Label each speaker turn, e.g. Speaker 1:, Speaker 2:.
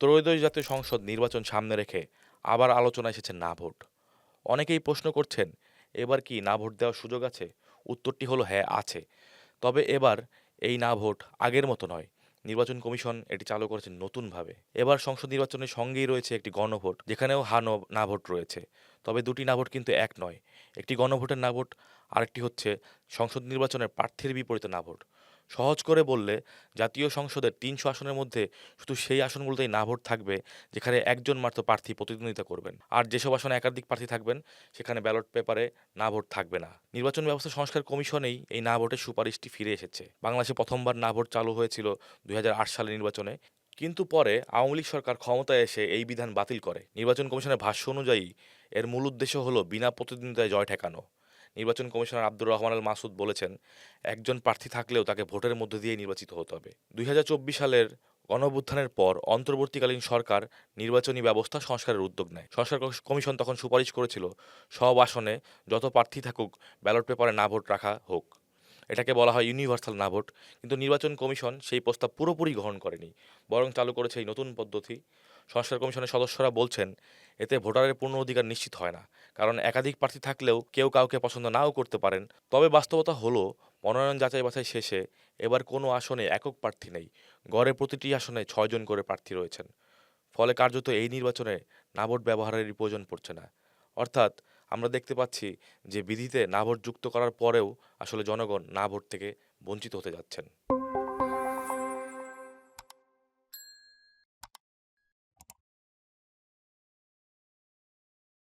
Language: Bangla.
Speaker 1: ত্রয়োদশ জাতীয় সংসদ নির্বাচন সামনে রেখে আবার আলোচনায় এসেছে না ভোট। অনেকেই প্রশ্ন করছেন, এবার কি না ভোট দেওয়ার সুযোগ আছে? উত্তরটি হলো হ্যাঁ, আছে। তবে এবার এই না ভোট আগের মতো নয়। নির্বাচন কমিশন এটি চালু করেছে নতুনভাবে। এবার সংসদ নির্বাচনের সঙ্গেই রয়েছে একটি গণভোট, যেখানেও না ভোট রয়েছে। তবে দুটি না ভোট কিন্তু এক নয়। একটি গণভোটের না ভোট, আরেকটি হচ্ছে সংসদ নির্বাচনের প্রার্থীর বিপরীতে না ভোট। সহজ করে বললে, জাতীয় সংসদের ৩০০ আসনের মধ্যে শুধু সেই আসনগুলোতেই না ভোট থাকবে যেখানে একজন মাত্র প্রার্থী প্রতিদ্বন্দ্বিতা করবেন। আর যেসব আসনে একাধিক প্রার্থী থাকবেন সেখানে ব্যালট পেপারে না ভোট থাকবে না। নির্বাচন ব্যবস্থা সংস্কার কমিশনেই এই না ভোটের সুপারিশটি ফিরে এসেছে। বাংলাদেশে প্রথমবার না ভোট চালু হয়েছিল ২০০৮ সালের নির্বাচনে। কিন্তু পরে আওয়ামী লীগ সরকার ক্ষমতায় এসে এই বিধান বাতিল করে। নির্বাচন কমিশনের ভাষ্য অনুযায়ী এর মূল উদ্দেশ্য হলো বিনা প্রতিদ্বন্দ্বিতায় জয় ঠেকানো। নির্বাচন কমিশনার আব্দুর রহমান আল মাসুদ বলেছেন, একজন প্রার্থী থাকলেও তাকে ভোটের মধ্য দিয়ে নির্বাচিত হতে হবে। ২০২৪ সালের গণঅভ্যুত্থানের পর অন্তর্বর্তীকালীন সরকার নির্বাচনী ব্যবস্থা সংস্কারের উদ্যোগ নেয়। সংস্কার কমিশন তখন সুপারিশ করেছিল, সব আসনে যত প্রার্থী থাকুক ব্যালট পেপারে না ভোট রাখা হোক। এটাকে বলা হয় ইউনিভার্সাল না ভোট। কিন্তু নির্বাচন কমিশন সেই প্রস্তাব পুরোপুরি গ্রহণ করেনি, বরং চালু করেছে এই নতুন পদ্ধতি। সংস্কার কমিশনের সদস্যরা বলছেন, এতে ভোটারের পূর্ণ অধিকার নিশ্চিত হয় না, কারণ একাধিক প্রার্থী থাকলেও কেউ কাউকে পছন্দ নাও করতে পারেন। তবে বাস্তবতা হলো, মনোনয়ন যাচাই বাছাই শেষে এবার কোনো আসনে একক প্রার্থী নেই। গড়ে প্রতিটি আসনে ৬ জন করে প্রার্থী রয়েছেন। ফলে কার্যত এই নির্বাচনে না ভোট ব্যবহারেরই প্রয়োজন পড়ছে না। অর্থাৎ আমরা দেখতে পাচ্ছি যে বিধিতে না ভোট যুক্ত করার পরেও আসলে জনগণ না ভোট থেকে বঞ্চিত হতে যাচ্ছেন।